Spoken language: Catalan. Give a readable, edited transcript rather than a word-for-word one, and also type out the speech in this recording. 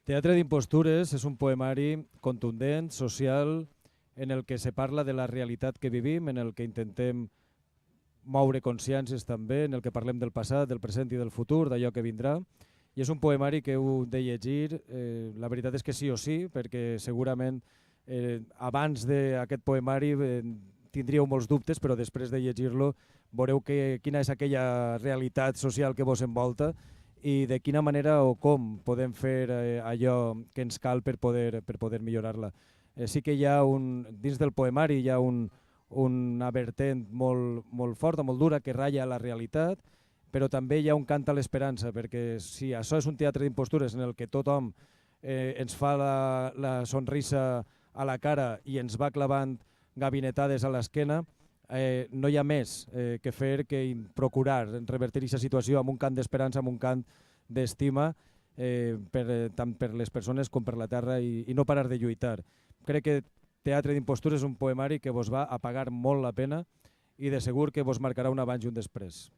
Teatre d'impostures és un poemari contundent, social, en el que se parla de la realitat que vivim, en el que intentem moure consciències també, en el que parlem del passat, del present i del futur, d'allò que vindrà. I és un poemari que heu de llegir, la veritat és que sí o sí, perquè segurament abans d'aquest poemari tindríeu molts dubtes, però després de llegir-lo veureu quina és aquella realitat social que vos envolta i de quina manera o com podem fer allò que ens cal per poder millorar-la. Sí que hi ha dins del poemari hi ha una vertent molt forta, molt dura, que ratlla la realitat, però també hi ha un cant a l'esperança, perquè si això és un teatre d'impostures en el que tothom ens fa la sonrisa a la cara i ens va clavant gabinetades a l'esquena, no hi ha més que fer que procurar revertir aquesta situació amb un cant d'esperança, amb un cant d'estima, tant per les persones com per la terra i no parar de lluitar. Crec que Teatre d'impostures és un poemari que vos va a pagar molt la pena i de segur que vos marcarà un abans i un després.